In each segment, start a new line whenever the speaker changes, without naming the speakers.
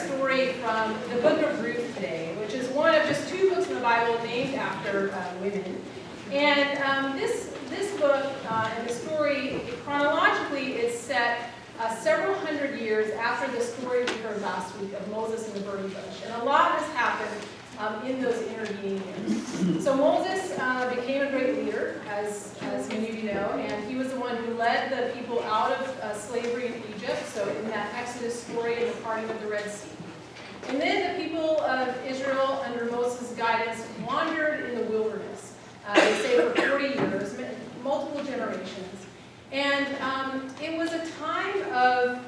story from the book of Ruth today, which is one of just 2 books in the Bible named after women. And this book and the story, chronologically, is set several hundred years after the story we heard last week of Moses and the burning bush. And a lot has happened in those intervening years. So Moses became a great leader, as many of you know, and he was the one who led the people out of slavery in Egypt, so in that Exodus story and the parting of the Red Sea. And then the people of Israel, under Moses' guidance, wandered in the wilderness. They say for 40 years, multiple generations. And it was a time of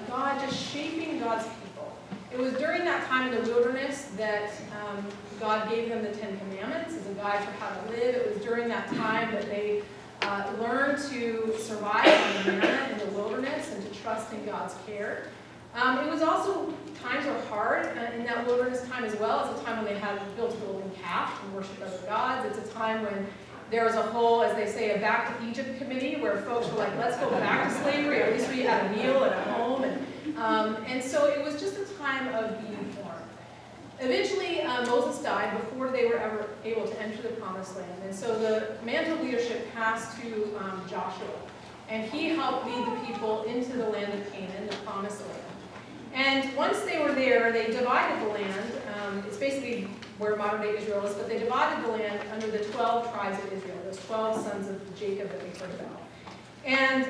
God just shaping God's people. It was during that time in the wilderness that God gave them the 10 Commandments as a guide for how to live. It was during that time that they learned to survive on the manna in the wilderness and to trust in God's care. It was also, times were hard in that wilderness time as well. It's a time when they had built a golden calf and worshipped other gods. It's a time when there was a whole, as they say, a back to Egypt committee where folks were like, let's go back to slavery, or at least we had a meal at a home. And so it was just a time of being formed. Eventually, Moses died before they were ever able to enter the promised land. And so the mantle of leadership passed to Joshua. And he helped lead the people into the land of Canaan, the promised land. And once they were there, they divided the land. It's basically where modern-day Israel is, but they divided the land under the 12 tribes of Israel, those 12 sons of Jacob that we heard about. And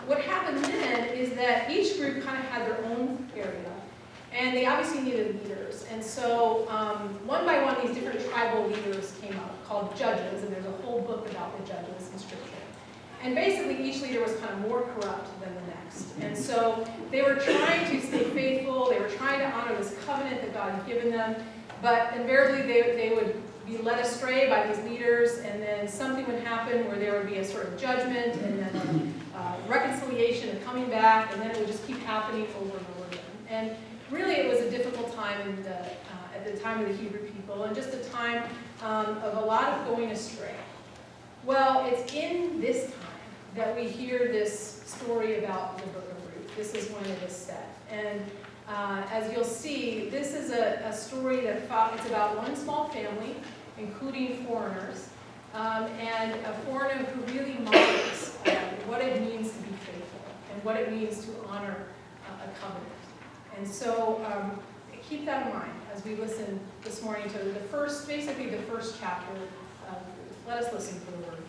what happened then is that each group kind of had their own area, and they obviously needed leaders. And so one by one, these different tribal leaders came up, called judges, and there's a whole book about the judges in Scripture. And basically, each leader was kind of more corrupt than the next. And so they were trying to stay faithful. They were trying to honor this covenant that God had given them. But invariably, they would be led astray by these leaders, and then something would happen where there would be a sort of judgment, and then reconciliation and coming back, and then it would just keep happening over and over again. And really, it was a difficult time at the time of the Hebrew people, and just a time of a lot of going astray. Well, it's in this time that we hear this story about the book of Ruth. This is when it is set. And as you'll see, this is a story that it's about one small family, including foreigners, and a foreigner who really models what it means to be faithful and what it means to honor a covenant. And so keep that in mind as we listen this morning to basically the first chapter of Ruth. Let us listen for the word of God.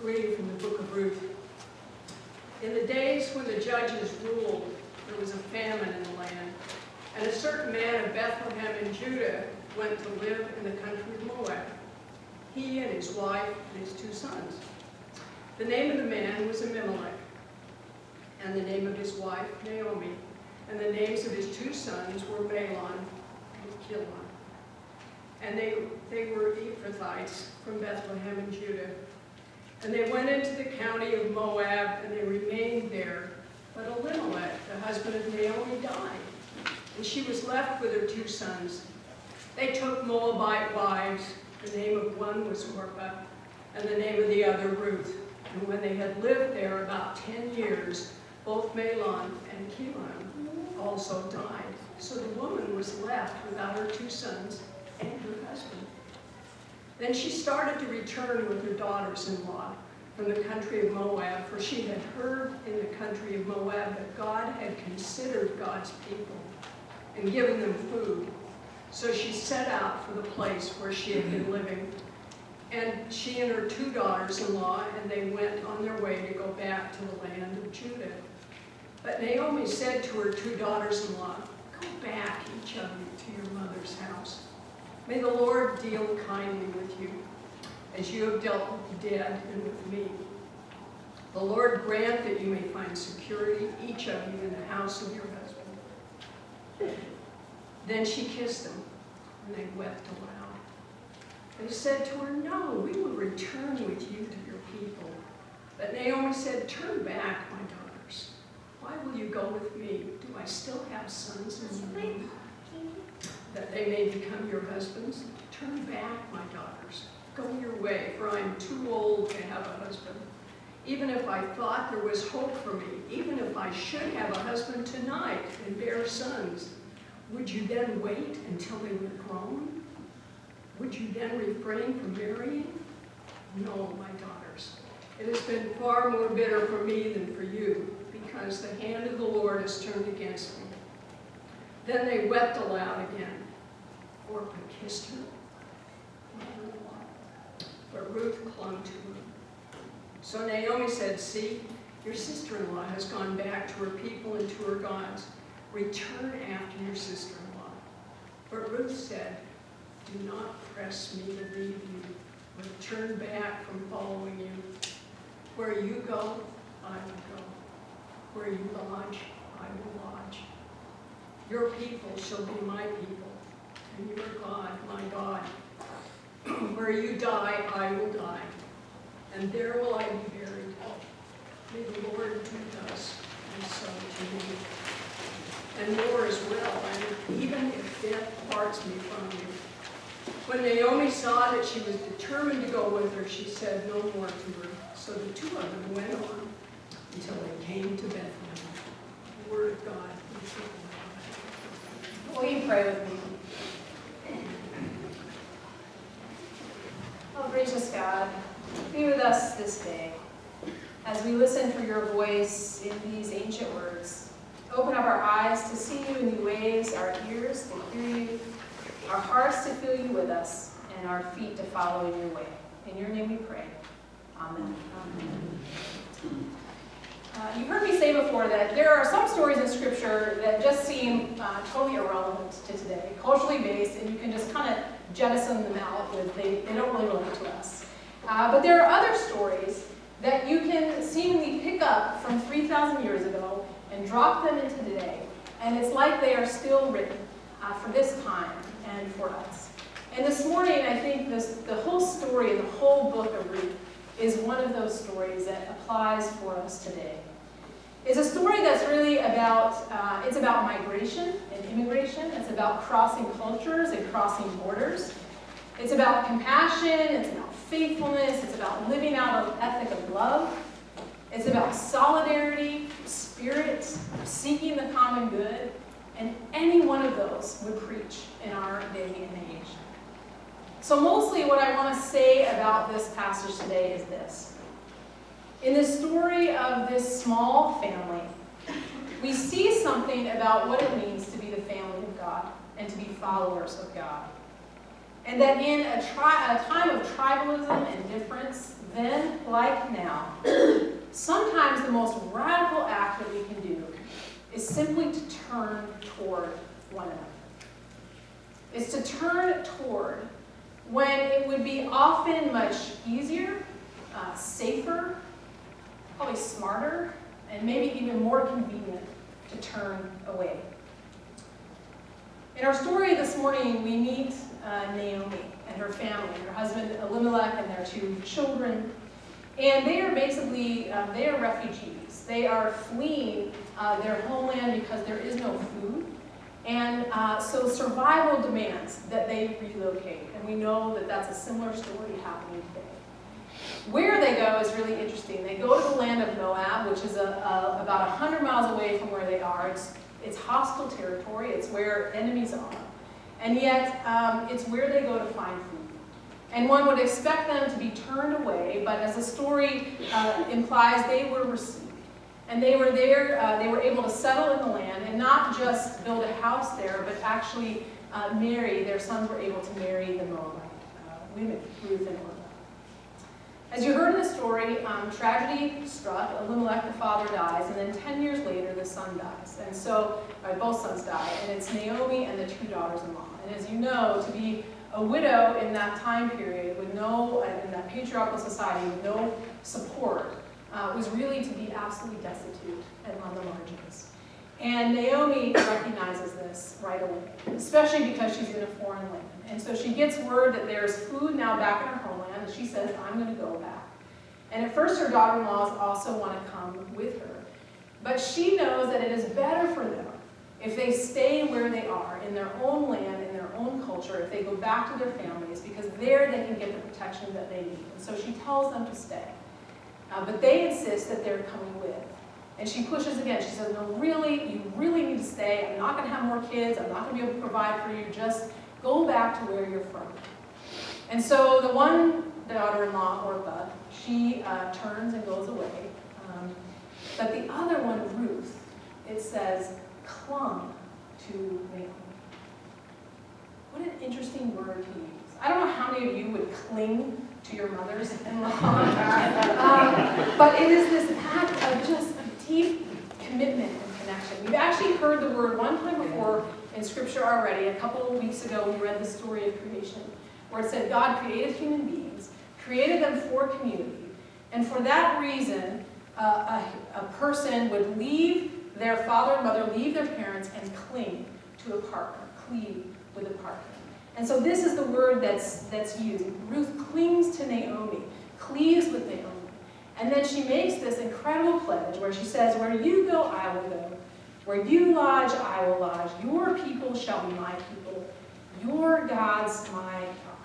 Reading from the book of Ruth. In the days when the judges ruled, there was a famine in the land, and a certain man of Bethlehem in Judah went to live in the country of Moab, he and his wife and his 2 sons. The name of the man was Elimelech, and the name of his wife Naomi, and the names of his 2 sons were Mahlon and Chilion. And they were Ephrathites from Bethlehem in Judah. And they went into the county of Moab, and they remained there. But Elimelech, the husband of Naomi, died, and she was left with her 2 sons. They took Moabite wives. The name of one was Orpah, and the name of the other Ruth. And when they had lived there about 10 years, both Mahlon and Chilion also died. So the woman was left without her 2 sons and her husband. Then she started to return with her daughters-in-law from the country of Moab, for she had heard in the country of Moab that God had considered God's people and given them food. So she set out for the place where she had been living. And she and her 2 daughters-in-law, and they went on their way to go back to the land of Judah. But Naomi said to her 2 daughters-in-law, "Go back, each of you, to your mother's house. May the Lord deal kindly with you, as you have dealt with the dead and with me. The Lord grant that you may find security, each of you, in the house of your husband." Then she kissed them, and they wept aloud. They said to her, "No, we will return with you to your people." But Naomi said, "Turn back, my daughters. Why will you go with me? Do I still have sons in the womb, that they may become your husbands? Turn back, my daughters. Go your way, for I am too old to have a husband. Even if I thought there was hope for me, even if I should have a husband tonight and bear sons, would you then wait until they were grown? Would you then refrain from marrying? No, my daughters. It has been far more bitter for me than for you, because the hand of the Lord has turned against me. Then they wept aloud again. Orpah kissed her. But Ruth clung to her. So Naomi said, see, your sister-in-law has gone back to her people and to her gods. Return after your sister-in-law. But Ruth said, do not press me to leave you, or turn back from following you. Where you go, I will go. Where you lodge, I will lodge. Your people shall be my people, and your God, my God. Where you die, I will die, and there will I be buried. May the Lord do thus, and so to me. And more as well, and even if death parts me from you. When Naomi saw that she was determined to go with her, she said no more to her. So the two of them went on until they came to Bethlehem. The word of God.
Will you pray with me? Oh, gracious God, be with us this day as we listen for your voice in these ancient words. Open up our eyes to see you in new ways, our ears to hear you, our hearts to feel you with us, and our feet to follow in your way. In your name we pray. Amen. You've heard me say before that there are some stories in Scripture that just seem totally irrelevant to today, culturally based, and you can just kind of jettison them out with they don't really relate to us. But there are other stories that you can seemingly pick up from 3,000 years ago and drop them into today, and it's like they are still written for this time and for us. And this morning, I think the whole story, the whole book of Ruth, is one of those stories that applies for us today. It's a story that's really about, it's about migration and immigration. It's about crossing cultures and crossing borders. It's about compassion. It's about faithfulness. It's about living out an ethic of love. It's about solidarity, spirit, seeking the common good. And any one of those would preach in our day and age. So mostly what I want to say about this passage today is this. In the story of this small family, we see something about what it means to be the family of God and to be followers of God. And that in a time of tribalism and difference, then like now, sometimes the most radical act that we can do is simply to turn toward one another. It's to turn toward when it would be often much easier, safer, probably smarter, and maybe even more convenient to turn away. In our story this morning, we meet Naomi and her family, her husband Elimelech and their two children. And they are basically, they are refugees. They are fleeing their homeland because there is no food. And so survival demands that they relocate. And we know that that's a similar story happening today. Where they go is really interesting. They go to the land of Moab, which is about 100 miles away from where they are. It's hostile territory. It's where enemies are. And yet, it's where they go to find food. And one would expect them to be turned away, but as the story implies, they were received. And they were there, they were able to settle in the land and not just build a house there, but actually marry. Their sons were able to marry the Moabite women, Ruth and Orpah. As you heard in the story, tragedy struck. Elimelech, the father, dies, and then 10 years later, the son dies. And so, both sons die, and it's Naomi and the two daughters-in-law. And as you know, to be a widow in that time period with no, in that patriarchal society with no support, was really to be absolutely destitute and on the margins. And Naomi recognizes this right away, especially because she's in a foreign land. And so she gets word that there's food now back in her homeland, and she says, I'm going to go back. And at first her daughter-in-laws also want to come with her. But she knows that it is better for them if they stay where they are, in their own land, in their own culture, if they go back to their families, because there they can get the protection that they need. And so she tells them to stay. but they insist that they're coming with. And she pushes again. She says, no, really, you really need to stay. I'm not going to have more kids. I'm not going to be able to provide for you. Just go back to where you're from. And so the one daughter-in-law, Orpah, she turns and goes away. But the other one, Ruth, it says, clung to Naomi. What an interesting word to use. I don't know how many of you would cling to your mothers-in-law. But it is this act of just a deep commitment and connection. We've actually heard the word one time before in Scripture already. A couple of weeks ago, we read the story of creation, where it said God created human beings, created them for community, and for that reason, a person would leave their father and mother, leave their parents, and cling to a partner, cleave with a partner. And so this is the word that's used. Ruth clings to Naomi, cleaves with Naomi. And then she makes this incredible pledge where she says, where you go, I will go. Where you lodge, I will lodge. Your people shall be my people. Your God's my God.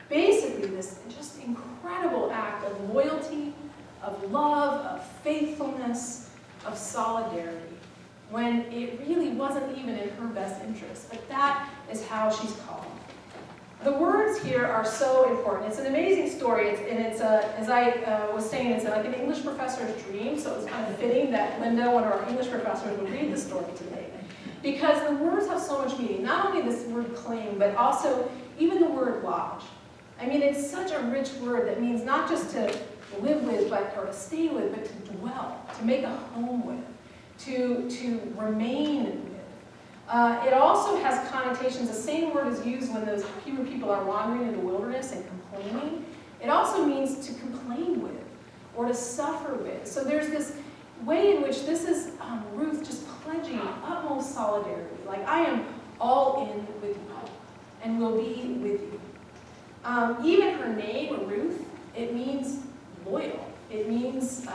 Basically, this just incredible act of loyalty, of love, of faithfulness, of solidarity, when it really wasn't even in her best interest. But that is how she's called. The words here are so important. It's an amazing story, as I was saying, it's like an English professor's dream, so it's kind of fitting that Linda, one of our English professors, would read the story today. Because the words have so much meaning. Not only this word claim, but also even the word lodge. I mean, it's such a rich word that means not just to live with, or to stay with, but to dwell, to make a home with, to remain with. It also has connotations. The same word is used when those Hebrew people are wandering in the wilderness and complaining. It also means to complain with or to suffer with. So there's this way in which this is Ruth just pledging utmost solidarity. Like, I am all in with you and will be with you. Even her name, Ruth, it means loyal. It means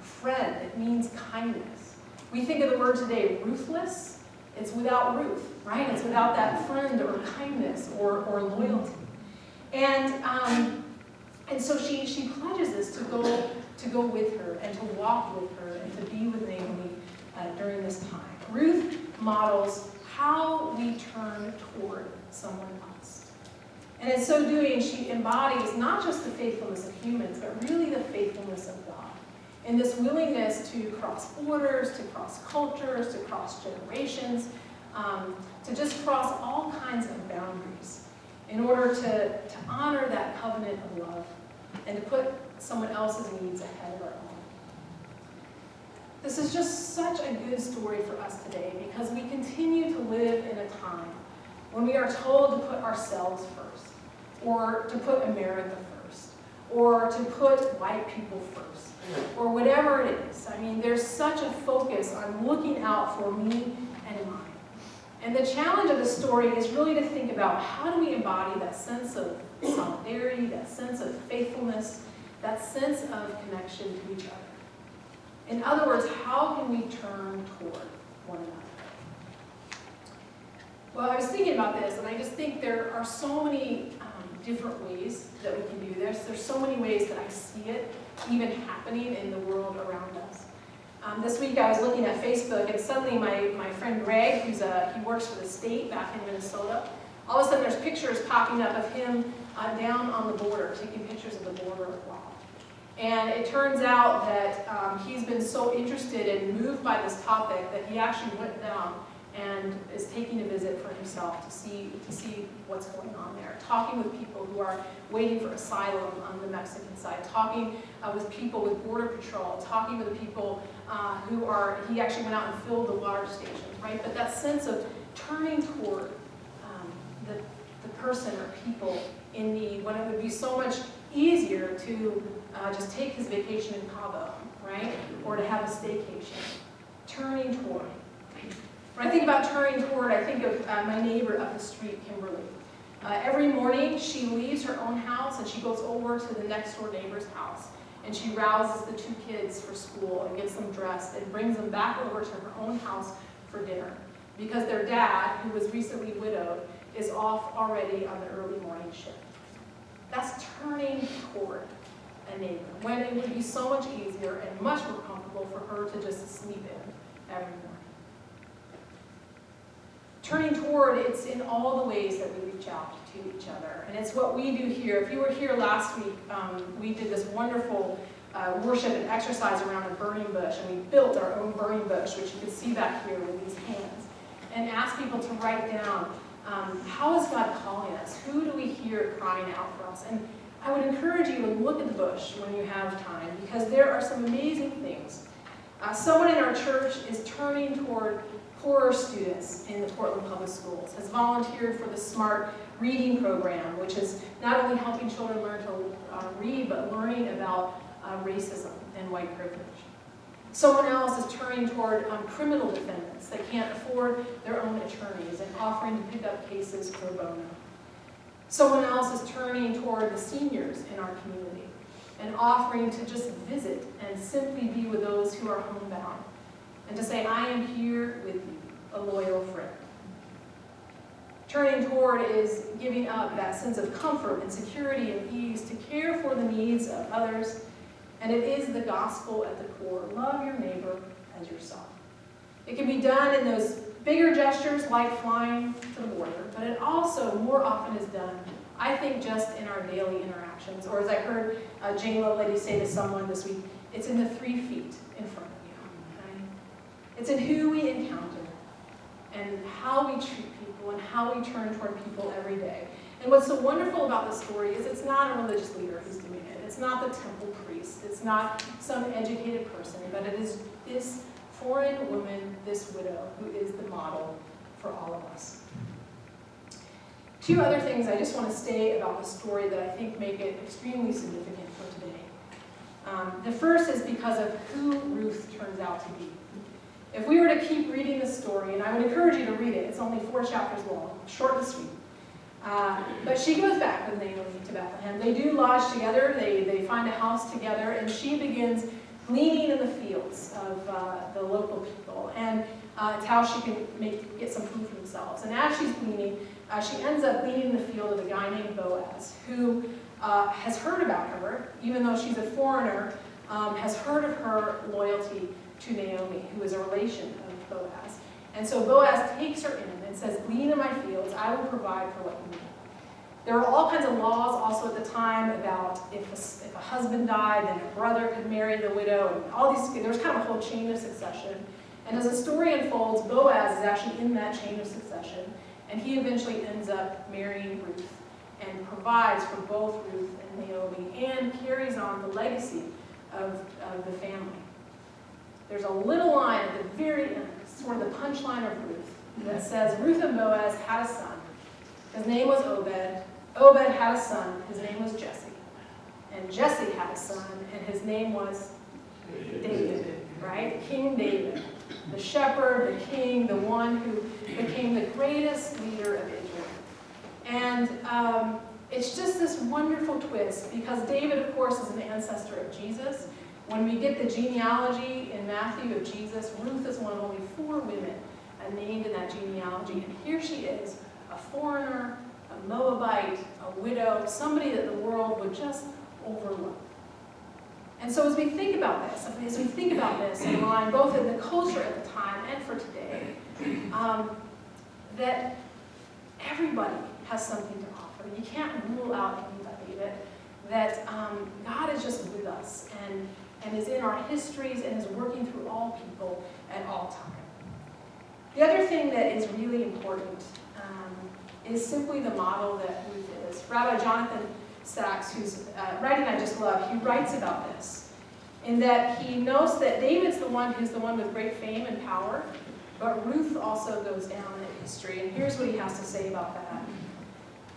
friend. It means kindness. We think of the word today, ruthless. It's without Ruth, right? It's without that friend or kindness or loyalty. And so she pledges this to go with her and to walk with her and to be with Naomi during this time. Ruth models how we turn toward someone else. And in so doing, she embodies not just the faithfulness of humans, but really the faithfulness of God. In this willingness to cross borders, to cross cultures, to cross generations, to just cross all kinds of boundaries in order to honor that covenant of love and to put someone else's needs ahead of our own. This is just such a good story for us today because we continue to live in a time when we are told to put ourselves first, or to put America first, or to put white people first, or whatever it is. I mean, there's such a focus on looking out for me and mine. And the challenge of the story is really to think about how do we embody that sense of solidarity, that sense of faithfulness, that sense of connection to each other. In other words, how can we turn toward one another? Well, I was thinking about this, and I just think there are so many different ways that we can do this. There's so many ways that I see it even happening in the world around us. This week I was looking at Facebook, and suddenly my friend Greg, he works for the state back in Minnesota, all of a sudden there's pictures popping up of him down on the border, taking pictures of the border wall. And it turns out that he's been so interested and moved by this topic that he actually went down and is taking a visit for himself to see what's going on there, talking with people who are waiting for asylum on the Mexican side, talking with people with Border Patrol, talking with people he actually went out and filled the water stations, right? But that sense of turning toward the person or people in need, when it would be so much easier to just take his vacation in Cabo, right? Or to have a staycation. Turning toward. When I think about turning toward, I think of my neighbor up the street, Kimberly. Every morning, she leaves her own house and she goes over to the next door neighbor's house. And she rouses the 2 kids for school and gets them dressed and brings them back over to her own house for dinner. Because their dad, who was recently widowed, is off already on the early morning shift. That's turning toward. a neighbor, when it would be so much easier and much more comfortable for her to just sleep in every morning. Turning toward, it's in all the ways that we reach out to each other. And it's what we do here. If you were here last week, we did this wonderful worship and exercise around a burning bush. And we built our own burning bush, which you can see back here with these hands. And asked people to write down, how is God calling us? Who do we hear crying out for us? And I would encourage you to look at the bush when you have time, because there are some amazing things. Someone in our church is turning toward poorer students in the Portland Public Schools, has volunteered for the SMART reading program, which is not only helping children learn to read, but learning about racism and white privilege. Someone else is turning toward criminal defendants that can't afford their own attorneys and offering to pick up cases pro bono. Someone else is turning toward the seniors in our community and offering to just visit and simply be with those who are homebound, and to say, I am here with you, a loyal friend. Turning toward is giving up that sense of comfort and security and ease to care for the needs of others, and it is the gospel at the core. Love your neighbor as yourself. It can be done in those bigger gestures like flying to the border, but it also more often is done, I think, just in our daily interactions. Or as I heard Jane Lovelady say to someone this week, it's in the 3 feet in front of you. It's in who we encounter and how we treat people and how we turn toward people every day. And what's so wonderful about this story is it's not a religious leader who's doing it. It's not the temple priest. It's not some educated person, but it is this foreign woman, this widow, who is the model for all of us. 2 other things I just want to say about the story that I think make it extremely significant for today. The first is because of who Ruth turns out to be. If we were to keep reading the story, and I would encourage you to read it, it's only 4 chapters long, short and sweet. But she goes back with Naomi to Bethlehem. They do lodge together, they find a house together, and she begins gleaning in the fields of the local people. And it's how she can get some food for themselves. And as she's gleaning, she ends up gleaning in the field of a guy named Boaz, who has heard about her, even though she's a foreigner, has heard of her loyalty to Naomi, who is a relation of Boaz. And so Boaz takes her in and says, glean in my fields, I will provide for what you need. There were all kinds of laws also at the time about if a husband died, then a brother could marry the widow, and all these, there was kind of a whole chain of succession. And as the story unfolds, Boaz is actually in that chain of succession, and he eventually ends up marrying Ruth and provides for both Ruth and Naomi and carries on the legacy of the family. There's a little line at the very end, sort of the punchline of Ruth, that says, Ruth and Boaz had a son. His name was Obed. Obed had a son. His name was Jesse. And Jesse had a son, and his name was David, right? King David, the shepherd, the king, the one who became the greatest leader of Israel. And it's just this wonderful twist, because David, of course, is an ancestor of Jesus. When we get the genealogy in Matthew of Jesus, Ruth is one of only 4 women named in that genealogy. And here she is, a foreigner, a Moabite, a widow, somebody that the world would just overlook. And so as we think about this in line, both in the culture at the time and for today, that everybody has something to offer. You can't rule out anybody. That God is just with us and is in our histories and is working through all people at all times. The other thing that is really important is simply the model that Ruth is. Rabbi Jonathan Sachs, whose writing I just love, he writes about this, in that he notes that David's the one who's the one with great fame and power, but Ruth also goes down in history. And here's what he has to say about that.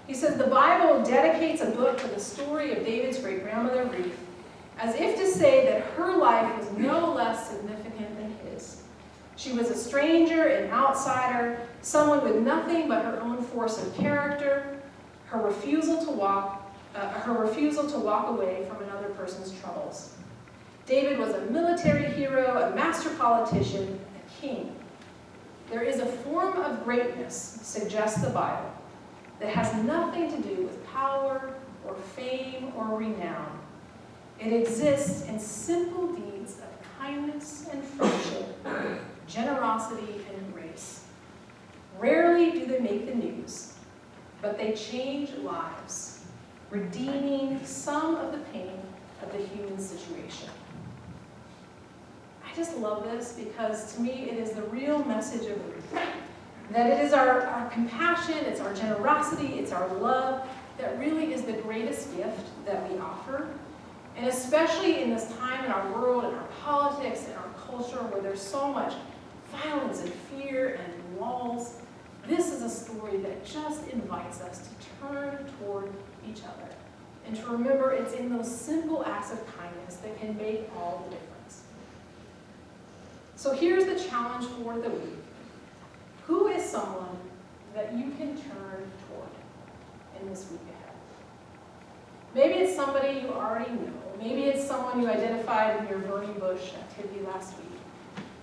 He says, the Bible dedicates a book to the story of David's great-grandmother Ruth, as if to say that her life was no less significant than his. She was a stranger, an outsider, someone with nothing but her own force of character, her refusal to walk away from another person's troubles. David was a military hero, a master politician, a king. There is a form of greatness, suggests the Bible, that has nothing to do with power or fame or renown. It exists in simple deeds of kindness and friendship, generosity and grace. Rarely do they make the news, but they change lives, redeeming some of the pain of the human situation. I just love this because to me it is the real message of Ruth. That it is our compassion, it's our generosity, it's our love that really is the greatest gift that we offer. And especially in this time in our world, in our politics, in our culture, where there's so much violence and fear and walls, this is a story that just invites us to turn toward each other and to remember it's in those simple acts of kindness that can make all the difference. So here's the challenge for the week. Who is someone that you can turn toward in this week ahead? Maybe it's somebody you already know. Maybe it's someone you identified in your burning bush activity last week.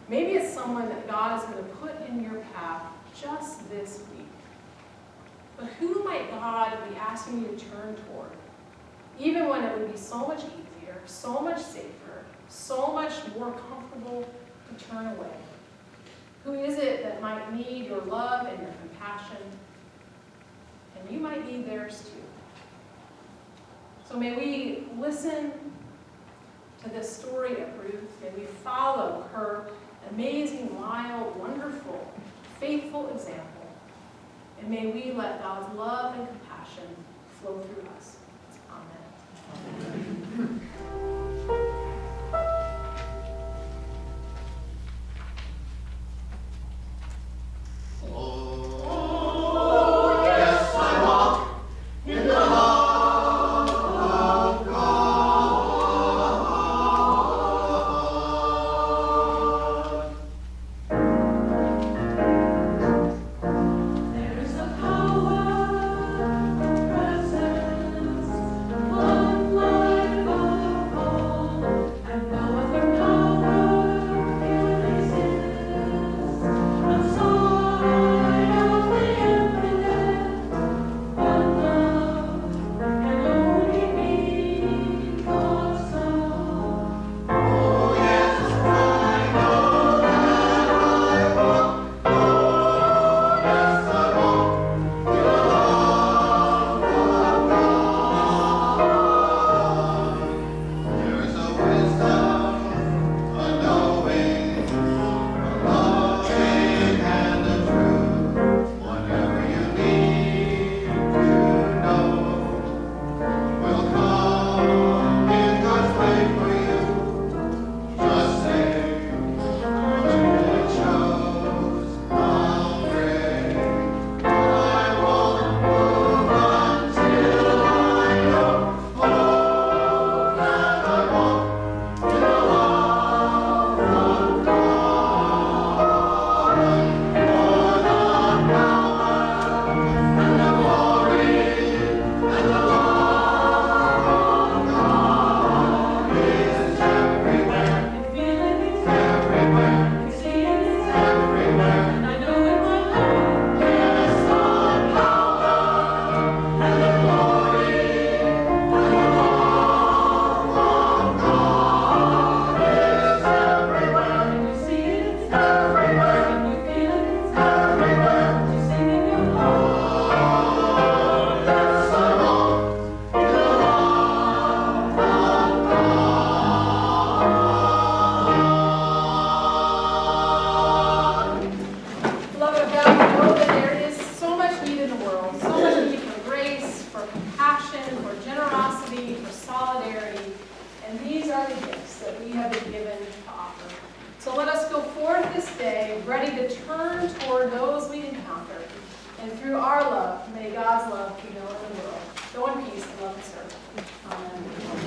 Maybe it's someone that God is going to put in your path just this week. But who might God be asking you to turn toward, even when it would be so much easier, so much safer, so much more comfortable to turn away? Who is it that might need your love and your compassion? And you might need theirs too. So may we listen to this story of Ruth. May we follow her amazing, wild, wonderful, faithful example. And may we let God's love and compassion flow through us. Amen. May God's love be known in the world. Go in peace and love and serve. Amen.